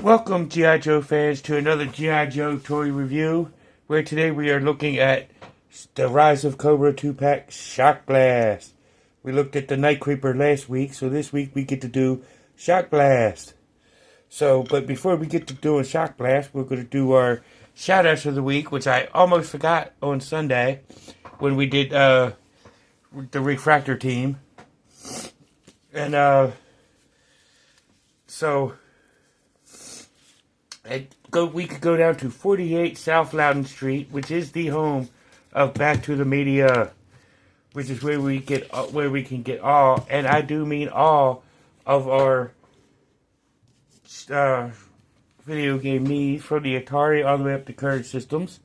Welcome, G.I. Joe fans, to another G.I. Joe toy review, where today we are looking at the Rise of Cobra 2-pack Shock Blast. We looked at the Night Creeper last week, so this week we get to do Shock Blast. But before we get to doing Shock Blast, we're going to do our shoutouts of the week, which I almost forgot on Sunday when we did the Refractor team. And we could go down to 48 South Loudon Street, which is the home of Back to the Media, which is where we can get all, and I do mean all, of our video game needs from the Atari all the way up to current systems,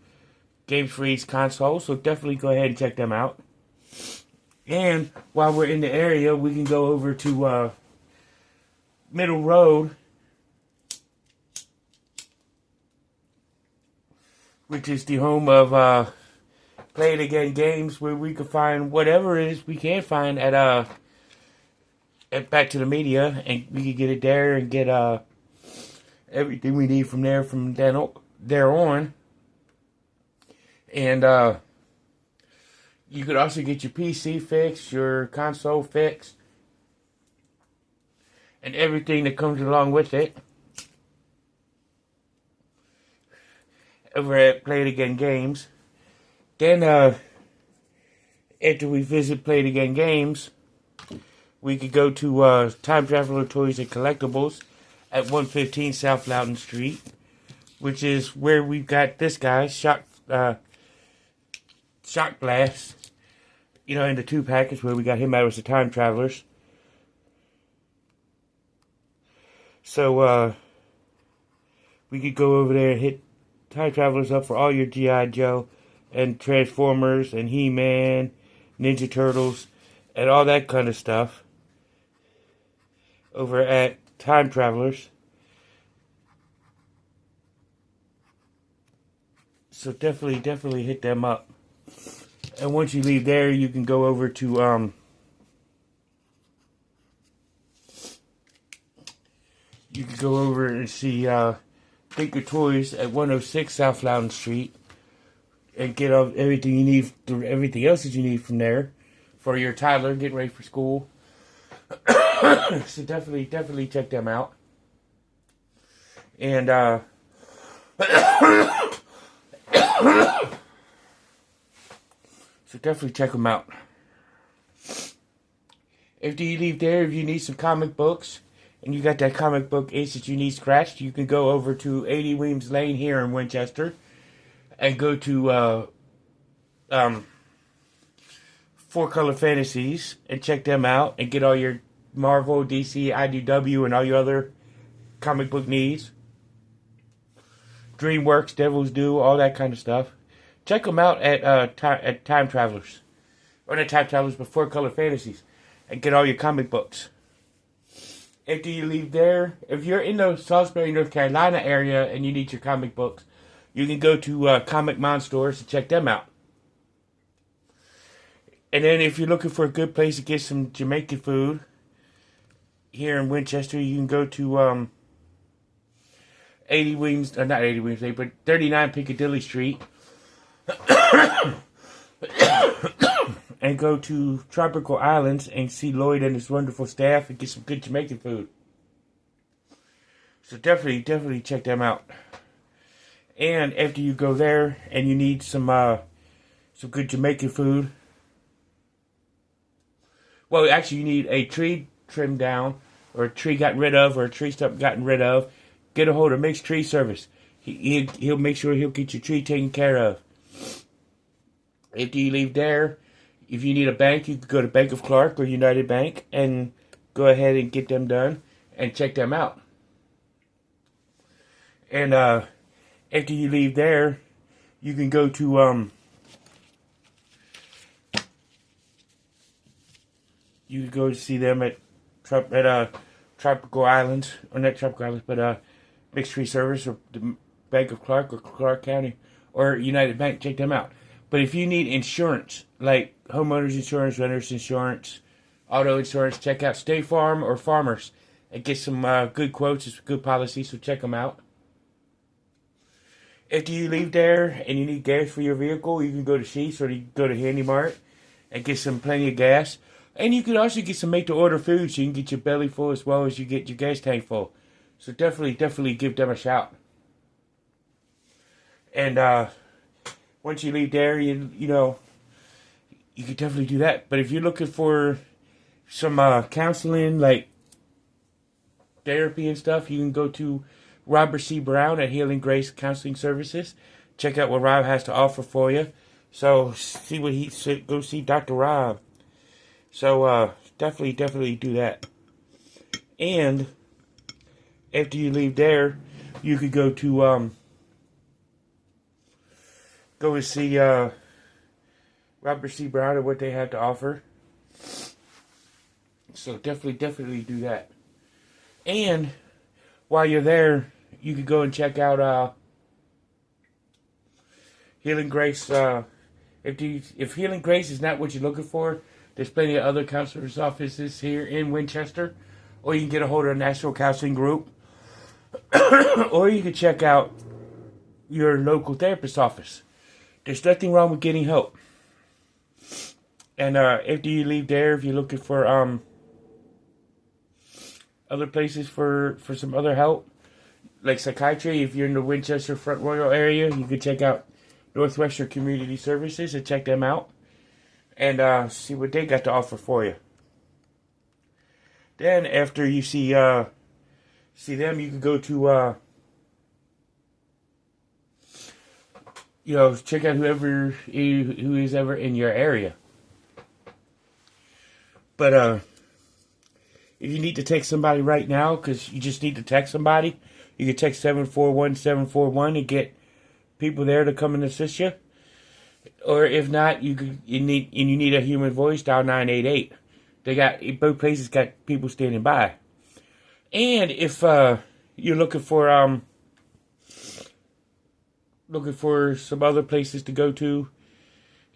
Games for each console. So definitely go ahead and check them out. And while we're in the area, we can go over to Middle Road, which is the home of Play It Again Games, where we can find whatever it is we can find at Back to the Media, and we can get it there and get everything we need from there there on. And you could also get your PC fixed, your console fixed, and everything that comes along with it over at Play It Again Games. Then, after we visit Play It Again Games, we could go to Time Traveler Toys and Collectibles at 115 South Loudon Street, which is where we've got this guy, Shock Blast. You know, in the 2-pack is where we got him out as the Time Travelers. So, we could go over there and hit Time Travelers up for all your G.I. Joe and Transformers and He-Man, Ninja Turtles, and all that kind of stuff over at Time Travelers. So definitely hit them up. And once you leave there, you can go over to you can go over and see Think of Toys at 106 South Loudon Street, and get everything you need, everything else that you need from there for your toddler getting ready for school. So definitely check them out. And so definitely check them out. After you leave there, if you need some comic books, and you got that comic book itch that you need scratched, you can go over to 80 Weems Lane here in Winchester and go to Four Color Fantasies and check them out and get all your Marvel, DC, IDW, and all your other comic book needs. DreamWorks, Devil's Due, all that kind of stuff. Check them out at Time Travelers. Or not Time Travelers, but Four Color Fantasies. And get all your comic books. After you leave there, if you're in the Salisbury, North Carolina area and you need your comic books, you can go to Comic Mon stores to check them out. And then if you're looking for a good place to get some Jamaican food here in Winchester, you can go to 80 Weems, not 80 Weems, but 39 Piccadilly Street. And go to Tropical Islands and see Lloyd and his wonderful staff and get some good Jamaican food. So definitely check them out. And after you go there and you need some good Jamaican food, well, actually you need a tree trimmed down, or a tree gotten rid of, or a tree stump gotten rid of, get a hold of Mixed Tree Service. He'll make sure he'll get your tree taken care of. After you leave there, if you need a bank, you can go to Bank of Clark or United Bank and go ahead and get them done and check them out. And after you leave there, you can go to you can go to see them at Tropical Islands, or not Tropical Islands, but Mixed Tree Service or the Bank of Clark or Clark County or United Bank. Check them out. But if you need insurance, like homeowners insurance, renters insurance, auto insurance, check out State Farm or Farmers. and get some good quotes. It's good policy, so check them out. After you leave there and you need gas for your vehicle, you can go to Sheetz or you can go to Handy Mart and get some plenty of gas. And you can also get some make-to-order food so you can get your belly full as well as you get your gas tank full. So definitely give them a shout. And once you leave there, you can definitely do that. But if you're looking for some counseling, like therapy and stuff, you can go to Robert C. Brown at Healing Grace Counseling Services. Check out what Rob has to offer for you. So see what he said. Go see Dr. Rob. So definitely do that. And after you leave there, you could go to go and see Robert C. Brown and what they have to offer. So definitely do that. And while you're there, you could go and check out Healing Grace. If Healing Grace is not what you're looking for, there's plenty of other counselors' offices here in Winchester. Or you can get a hold of a national counseling group. Or you can check out your local therapist's office. There's nothing wrong with getting help. And after you leave there, if you're looking for other places for some other help, like psychiatry, if you're in the Winchester Front Royal area, you can check out Northwestern Community Services and check them out and see what they got to offer for you. Then after you see them, you can go to check out who is ever in your area. But if you need to text somebody right now, because you just need to text somebody, you can text 741-741 and get people there to come and assist you. Or if not, you need a human voice, dial 988. Both places got people standing by. And if you're looking for some other places to go to,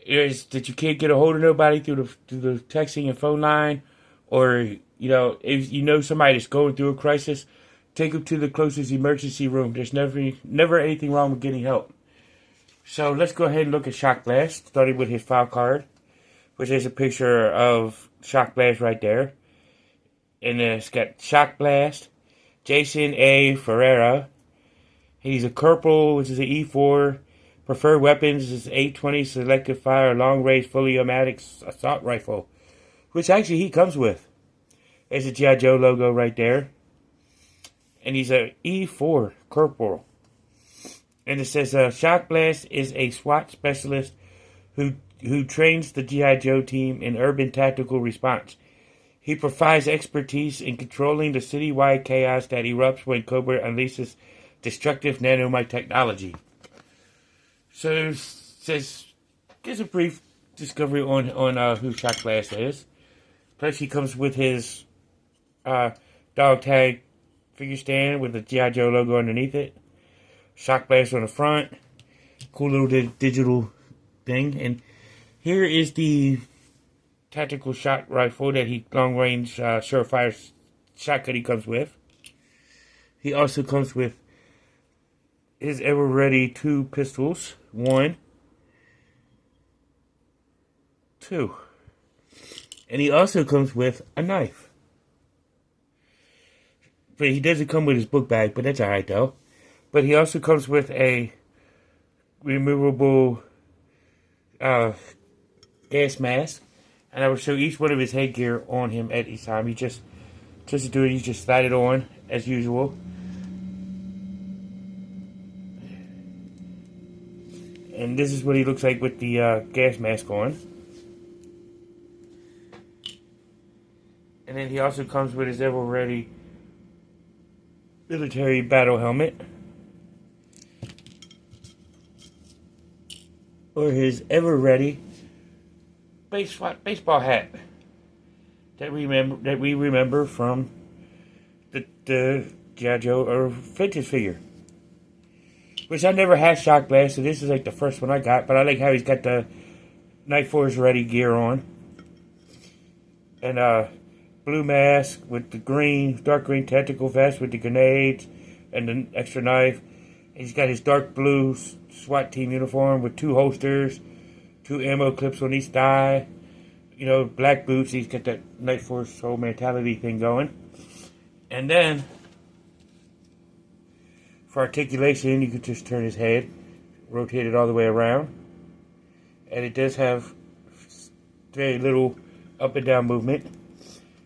is that you can't get a hold of nobody through the texting and phone line, or if you know somebody that's going through a crisis, take them to the closest emergency room. There's never anything wrong with getting help. So let's go ahead and look at Shock Blast, starting with his file card, which is a picture of Shock Blast right there. And it's got Shock Blast, Jason A. Ferreira. He's a corporal, which is an E4. Preferred weapons is 820 selective fire, long range, fully automatic assault rifle, which actually he comes with. There's a G.I. Joe logo right there. And he's a E4 corporal. And it says Shock Blast is a SWAT specialist who trains the G.I. Joe team in urban tactical response. He provides expertise in controlling the citywide chaos that erupts when Cobra unleashes destructive nanomite technology. So it says, gives a brief discovery on who Shock Blast is. Plus he comes with his dog tag figure stand with the G.I. Joe logo underneath it. Shock Blast on the front. Cool little digital thing. And here is the tactical shot rifle that long range surefire shotgun he comes with. He also comes with his ever ready 2 pistols. 1, 2. And he also comes with a knife. But he doesn't come with his book bag, but that's alright though. But he also comes with a removable gas mask. And I will show each one of his headgear on him at each time. He just to do it, you just slide it on as usual. And this is what he looks like with the gas mask on. And then he also comes with his ever-ready military battle helmet. Or his ever-ready baseball hat that we remember from the G.I. Joe or vintage figure. Which I never had Shock Blast, so this is like the first one I got. But I like how he's got the Night Force ready gear on. And blue mask with the green, dark green tactical vest with the grenades and the extra knife. He's got his dark blue SWAT team uniform with 2 holsters, 2 ammo clips on each thigh. You know, black boots. He's got that Night Force whole mentality thing going. And then, for articulation, you could just turn his head, rotate it all the way around. And it does have very little up and down movement.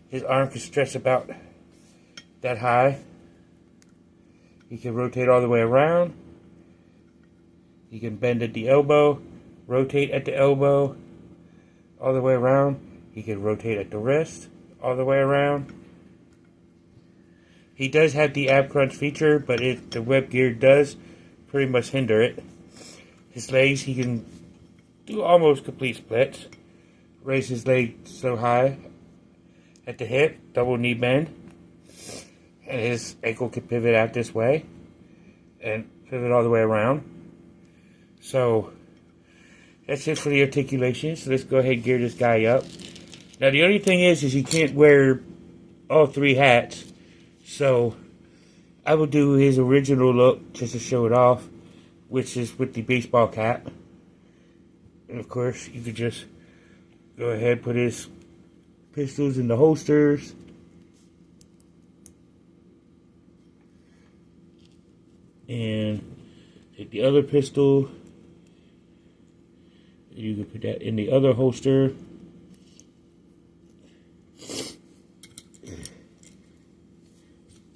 His arm can stretch about that high. He can rotate all the way around. He can bend at the elbow, rotate at the elbow, all the way around. He can rotate at the wrist, all the way around. He does have the ab crunch feature, but the web gear does pretty much hinder it. His legs, he can do almost complete splits. Raise his leg so high at the hip, double knee bend. And his ankle can pivot out this way and pivot all the way around. So that's it for the articulation. So let's go ahead and gear this guy up. Now the only thing is he can't wear all 3 hats. So I will do his original look just to show it off, which is with the baseball cap. And of course you could just go ahead and put his pistols in the holsters. And take the other pistol. You can put that in the other holster.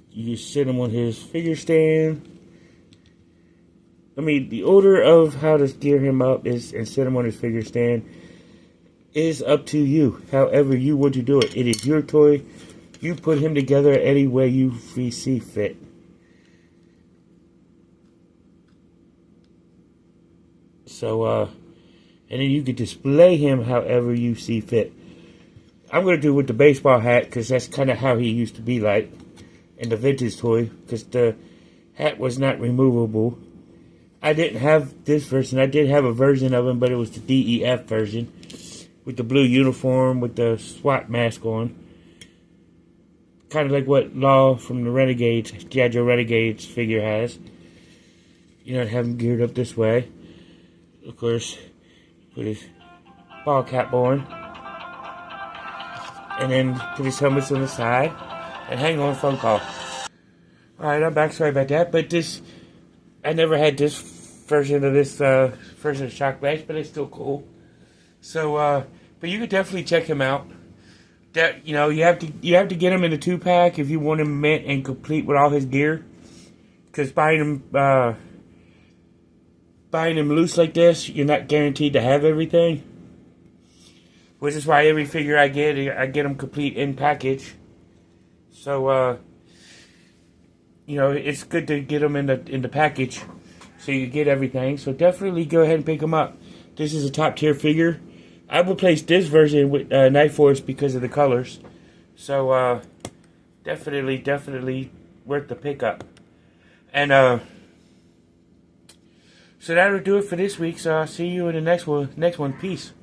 You just sit him on his figure stand. I mean, the order of how to gear him up is and set him on his figure stand is up to you. However you want to do it. It is your toy. You put him together any way you see fit. So, and then you can display him however you see fit. I'm going to do it with the baseball hat because that's kind of how he used to be like in the vintage toy, because the hat was not removable. I didn't have this version. I did have a version of him, but it was the DEF version with the blue uniform with the SWAT mask on. Kind of like what Law from the Renegades, G.I. Joe Renegades figure has. You know, have him geared up this way. Of course, put his ball cap on. And then put his helmets on the side. And hang on, phone call. Alright, I'm back. Sorry about that. But I never had this version of version of Shock Blast, but it's still cool. So, but you could definitely check him out. That, you know, you have to get him in a 2-pack if you want him mint and complete with all his gear. Because buying him loose like this, you're not guaranteed to have everything. Which is why every figure I get them complete in package. So, you know, it's good to get them in the package so you get everything. So definitely go ahead and pick them up. This is a top tier figure. I will place this version with Night Force because of the colors. So, definitely worth the pickup. And, so that'll do it for this week. So I'll see you in the next one. Peace.